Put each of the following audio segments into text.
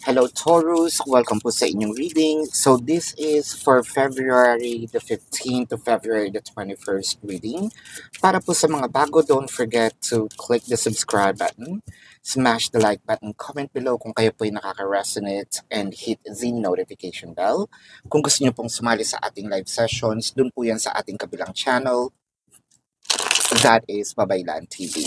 Hello Taurus, welcome po sa inyong reading. So this is for February the 15th to February the 21st reading. Para po sa mga bago, don't forget to click the subscribe button, smash the like button, comment below kung kayo po ay nakaka-resonate, and hit the notification bell. Kung gusto niyo pong sumali sa ating live sessions, dun po yan sa ating kabilang channel, that is Babaylan TV.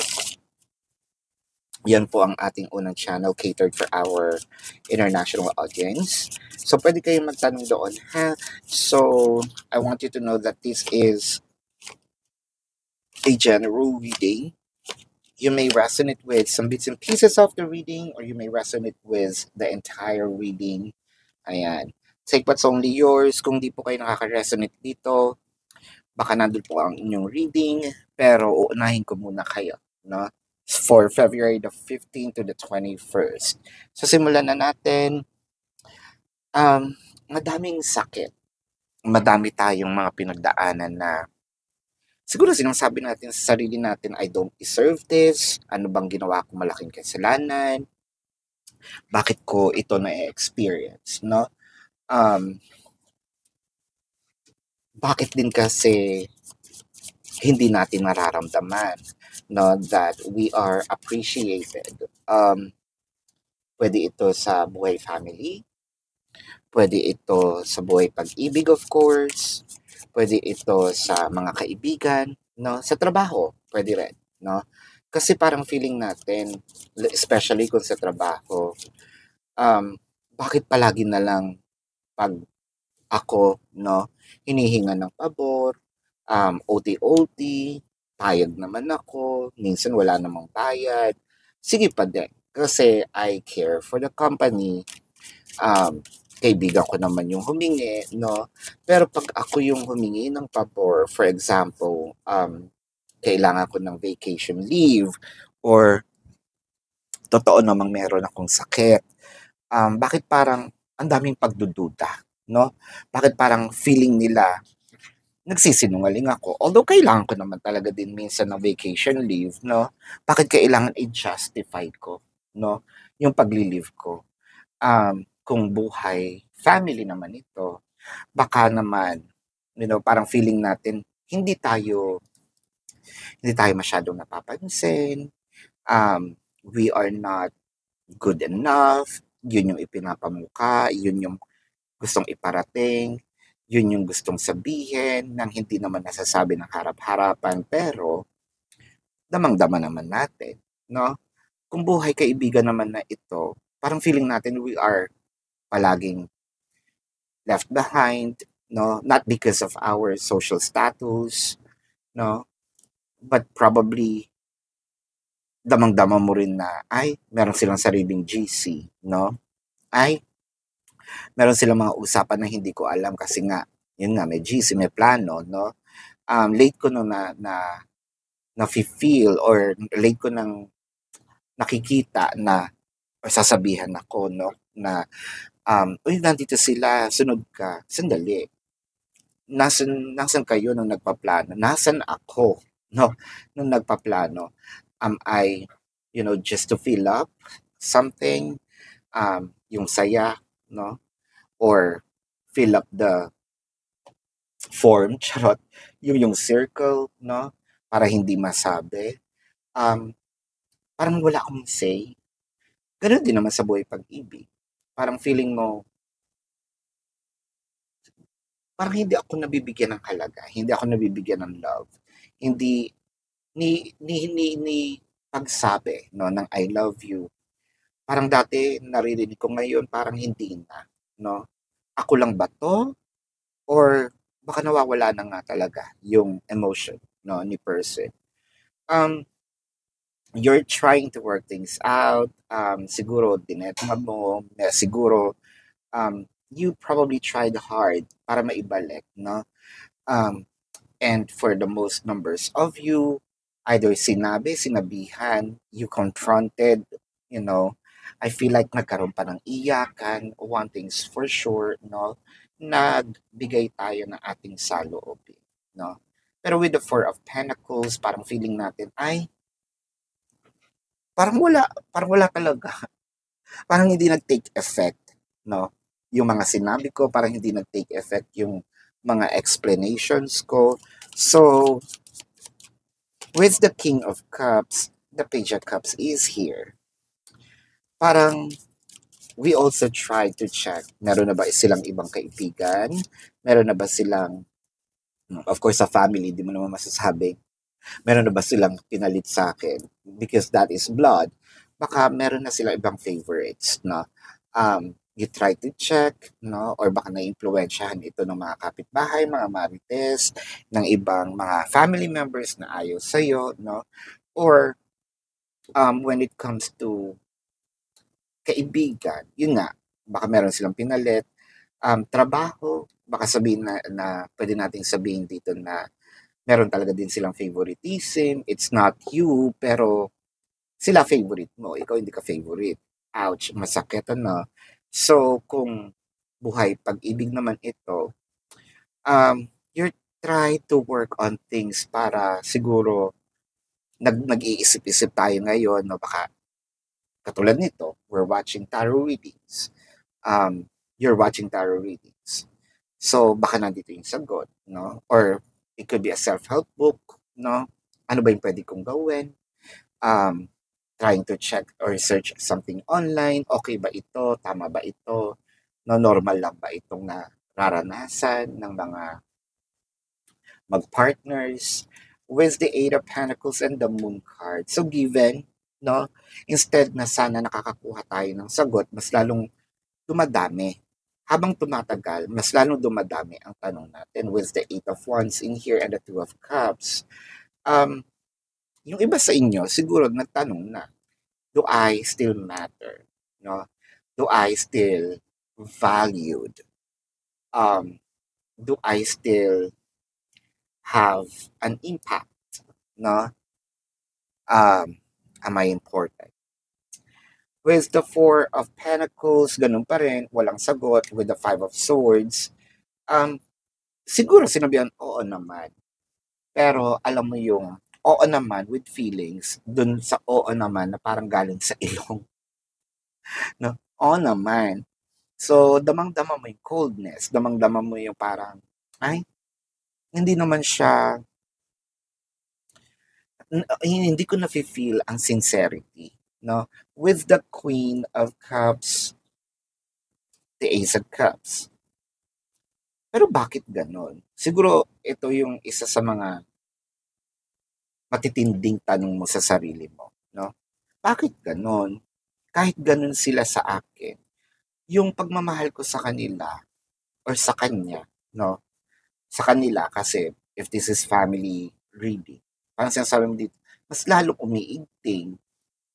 Yan po ang ating unang channel catered for our international audience. So, pwede kayong magtanong doon, ha? So, I want you to know that this is a general reading. You may resonate with some bits and pieces of the reading, or you may resonate with the entire reading. Ayan. Take what's only yours. Kung di po kayo nakaka-resonate dito, baka nandun po ang inyong reading, pero uunahin ko muna kayo, no? For February the 15th to the 21st. So, simulan na natin. Madaming sakit. Madami tayong mga pinagdaanan na siguro sinasabi natin sa sarili natin, I don't deserve this. Ano bang ginawa ko malaking kasalanan? Bakit ko ito na-experience, no? Bakit din kasi hindi natin mararamdaman, no, that we are appreciated. Pwede ito sa buhay family, pwede ito sa buhay pag-ibig, of course, pwede ito sa mga kaibigan, no, sa trabaho, pwede rin, no? Kasi parang feeling natin, especially kung sa trabaho, bakit palagi na lang pag ako, no, hinihinga ng pabor, OT-OT, payag naman ako, minsan wala namang bayad. Sige pa din, kasi I care for the company. Kaibigan ko naman yung humingi, no? Pero pag ako yung humingi ng pabor, for example, kailangan ko ng vacation leave, or totoo namang meron akong sakit, bakit parang ang daming pagdududa, no? Bakit parang feeling nila nagsisinungaling ako. Although kailangan ko naman talaga din minsan ng vacation leave, no? Bakit kailangan i-justify ko, no? Yung pagli-leave ko. Kung buhay, family naman ito, baka naman, parang feeling natin, hindi tayo masyadong napapansin, we are not good enough, yun yung ipinapamuka, yun yung gustong iparating, yun yung gustong sabihin nang hindi naman nasasabi ng harap-harapan, pero damang-dama naman natin, no? Kung buhay kaibigan naman na ito, parang feeling natin we are palaging left behind, no? Not because of our social status, no? But probably damang-dama mo rin na ay meron silang sariling GC, no? Ay meron silang mga usapan na hindi ko alam kasi nga yun nga may GC, may plano, no? Late ko no na feel, or late ko nang nakikita na or sasabihan ako, no, na uy, nandito sila, sunod ka. Sandali. Nasan kayo nung nagpaplano? Nasan ako, no, nung nagpaplano? Am I, just to fill up something, yung saya, no? Or fill up the form, charot, yung circle, no? Para hindi masabi. Parang wala akong say. Ganun din naman sa buhay pag-ibig. Parang feeling mo, parang hindi ako nabibigyan ng halaga, hindi ako nabibigyan ng love. Hindi ni pagsabi, no, ng I love you. Parang dati naririnig ko, ngayon parang hindi na, no? Ako lang ba 'to, or baka nawawala na nga talaga yung emotion, no, ni person. Um, you're trying to work things out, siguro dinetma mo, siguro you probably tried hard para maibalik, no? And for the most numbers of you, either sinabihan, you confronted, you know, I feel like nagkaroon pa ng iyakan. One thing's for sure, no? Nagbigay tayo ng ating saloobin, no? Pero with the Four of Pentacles, parang feeling natin, ay, parang wala talaga. parang hindi nag-take effect, no? Yung mga sinabi ko, parang hindi nag-take effect yung mga explanations ko. So, with the King of Cups, the Page of Cups is here. Parang we also try to check, meron na ba silang ibang kaibigan? Meron na ba silang, of course, sa family, di mo naman masasabi, meron na ba silang pinalit sa akin? Because that is blood. Baka meron na silang ibang favorites, no? You try to check, no? Or baka na-influensyahan ito ng mga kapitbahay, mga marites, ng ibang mga family members na ayaw sa'yo, no? Or when it comes to kaibigan, yun nga, baka meron silang pinalit. Trabaho, baka sabihin na pwede nating sabihin dito na meron talaga din silang favoritism. It's not you, pero sila favorite mo. Ikaw hindi ka favorite. Ouch, masakit ano. So, kung buhay pag-ibig naman ito, you try to work on things para siguro nag-iisip-isip tayo ngayon, no? Baka katulad nito, we're watching tarot readings. You're watching tarot readings. So, baka nandito yung sagot, no? Or it could be a self-help book, no? Ano ba yung pwede kong gawin? Um, Trying to check or search something online. Okay ba ito? Tama ba ito? No, normal lang ba itong nararanasan ng mga mag-partners with the Eight of Pentacles and the Moon card. So, given, no? Instead na sana nakakakuha tayo ng sagot, mas lalong dumadami. Habang tumatagal, mas lalong dumadami ang tanong natin with the Eight of Wands in here and the Two of Cups. Yung iba sa inyo, siguro nagtanong na, do I still matter? No? Do I still valued? Do I still have an impact? No? Am I important? With the Four of Pentacles, ganun pa rin, walang sagot. With the Five of Swords, siguro sinabihan, oo naman. Pero alam mo yung oo naman with feelings, dun sa oo naman na parang galing sa ilong. No? Oo naman. So, damang-dama mo yung coldness, damang-dama mo yung parang, ay, hindi naman siya, hindi ko na-feel ang sincerity. No? With the Queen of Cups, the Ace of Cups. Pero bakit ganon? Siguro ito yung isa sa mga matitinding tanong mo sa sarili mo. No? Bakit ganon? Kahit ganon sila sa akin, yung pagmamahal ko sa kanila or sa kanya, no? Sa kanila kasi if this is family reading, parang sinasabi mo dito, mas lalong umiigting,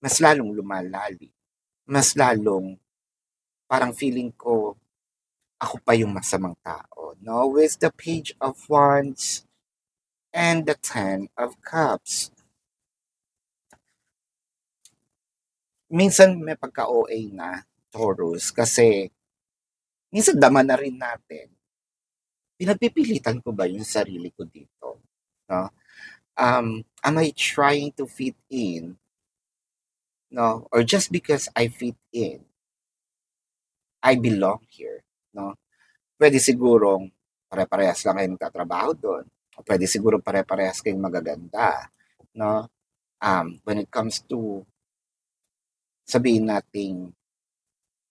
mas lalong lumalali, mas lalong parang feeling ko ako pa yung masamang tao, no? With the Page of Wands and the Ten of Cups. Minsan may pagka-OA na, Taurus, kasi minsan dama na rin natin. Pinagpipilitan ko ba yung sarili ko dito? No? Am I trying to fit in? No? Or just because I fit in, I belong here? No? Pwede sigurong pare-parehas lang kayong nagtatrabaho doon. O pwede siguro pare-parehas kayong magaganda. No? When it comes to sabihin nating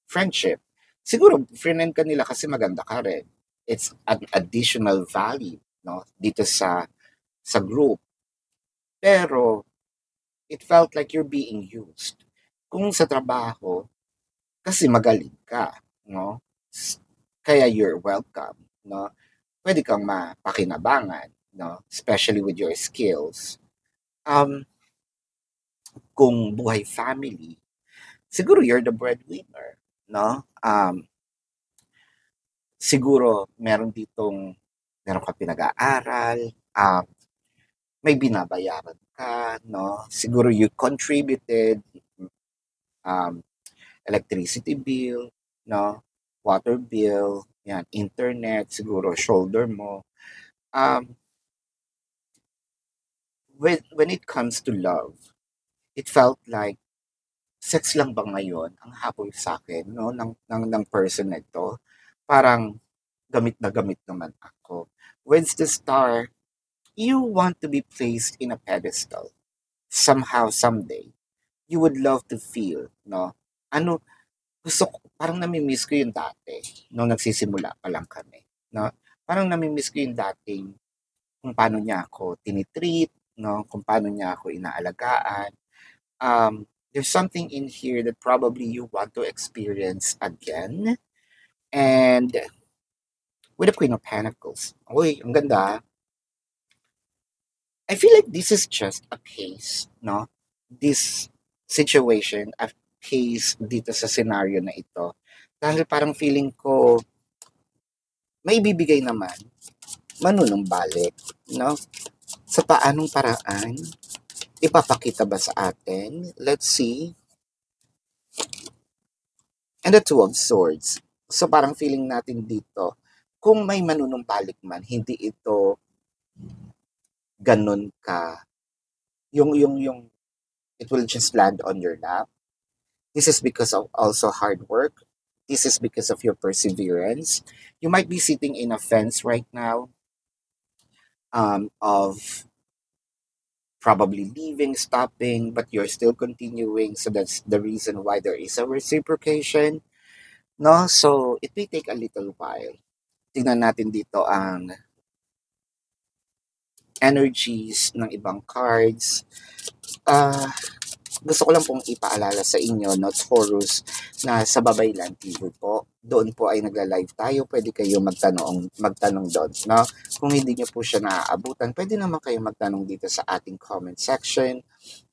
friendship, siguro friend ka nila kasi maganda ka rin. It's an additional value, no, dito sa group. Pero it felt like you're being used. Kung sa trabaho, kasi magaling ka, no? Kaya you're welcome, no? Pwede kang mapakinabangan, no? Especially with your skills. Kung buhay family, siguro you're the breadwinner, no? Siguro meron ka pinag-aaral, may binabayaran ka, no? Siguro you contributed, electricity bill, no? Water bill, yan, internet, siguro shoulder mo. When it comes to love, it felt like sex lang ba ngayon ang habol sa akin, no, ng person na ito? Parang gamit naman ako. When's the star? You want to be placed in a pedestal. Somehow, someday, you would love to feel, no? Ano, gusto ko, parang nami-miss ko yung dati, nung nagsisimula pa lang kami, no? Parang nami-miss ko yung dating kung paano niya ako tinitreat, no? Kung paano niya ako inaalagaan. There's something in here that probably you want to experience again. And with the Queen of Pentacles, uy, ang ganda. I feel like this is just a case, no? This situation, a case dito sa scenario na ito. Dahil parang feeling ko, may bibigay naman, manunumbalik, no? Sa paanong paraan, ipapakita ba sa atin? Let's see. And the Two of Swords. So parang feeling natin dito, kung may manunumbalik man, hindi ito ganun ka, yung, it will just land on your lap. This is because of also hard work. This is because of your perseverance. You might be sitting in a fence right now, of probably leaving, stopping, but you're still continuing. So that's the reason why there is a reciprocation. No? So it may take a little while. Tingnan natin dito ang energies ng ibang cards. Ah, gusto ko lang pong ipaalala sa inyo, no, Taurus, na sa Babaylan TV po, doon po ay nagla-live tayo. Pwede kayo magtanong doon, no? Kung hindi niyo po siya naaabutan, pwede naman kayo magtanong dito sa ating comment section,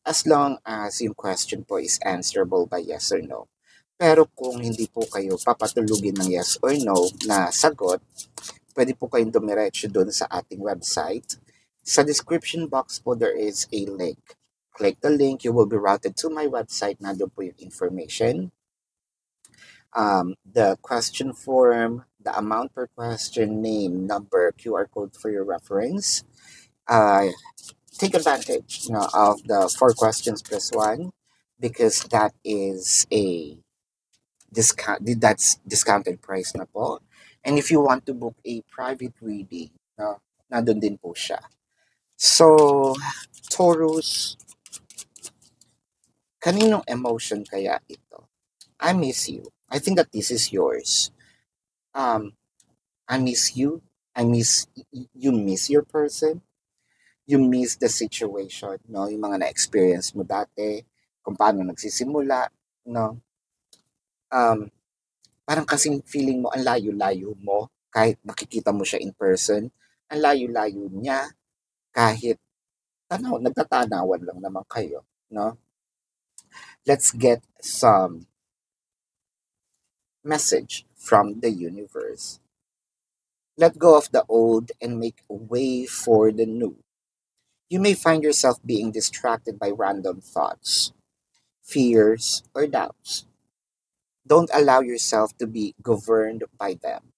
as long as yung question po is answerable by yes or no. Pero kung hindi po kayo papatulugin ng yes or no na sagot, pwede po kayong dumiretso doon sa ating website. Sa description box po, there is a link. Click the link, you will be routed to my website. Nandun po yung information. The question form, the amount per question, name, number, QR code for your reference. Take advantage, of the 4 questions plus 1, because that is a discount. That's discounted price na po. And if you want to book a private reading, no, nandun din po siya. So, Taurus, kaninong emotion kaya ito? I miss you. I think that this is yours. I miss you. You miss your person. You miss the situation, no? Yung mga na-experience mo dati, kung paano nagsisimula, no? Um, Parang kasing feeling mo, ang layo-layo mo, kahit nakikita mo siya in person, ang layo-layo niya, kahit nagtatanawan lang naman kayo, no? Let's get some message from the universe. Let go of the old and make way for the new. You may find yourself being distracted by random thoughts, fears, or doubts. Don't allow yourself to be governed by them.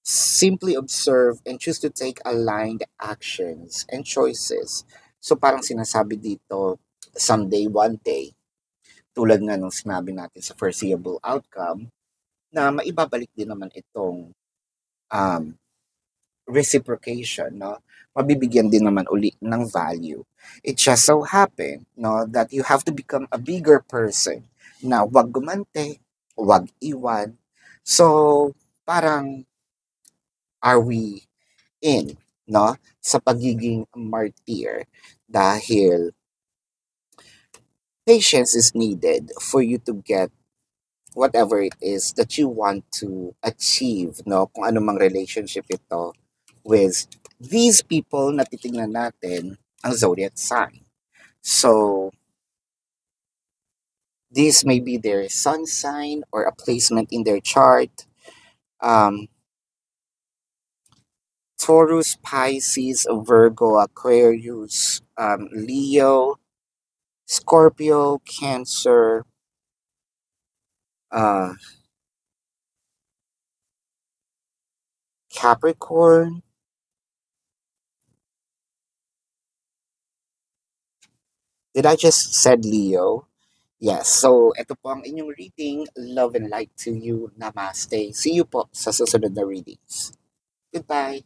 Simply observe and choose to take aligned actions and choices. So parang sinasabi dito, someday, one day, tulad nga nung sinabi natin sa foreseeable outcome, na maibabalik din naman itong um, reciprocation, no? Mabibigyan din naman uli ng value. It just so happen, no, that you have to become a bigger person na wag gumante, wag iwan. So, parang are we in, no, sa pagiging martyr, dahil patience is needed for you to get whatever it is that you want to achieve, no? Kung anumang relationship ito with these people na titingnan natin ang zodiac sign. So, this may be their sun sign or a placement in their chart. Taurus, Pisces, Virgo, Aquarius, Leo, Scorpio, Cancer, uh, Capricorn. Did I just said Leo? Yes, so ito po ang inyong reading. Love and light to you. Namaste. See you po sa susunod na readings. Goodbye.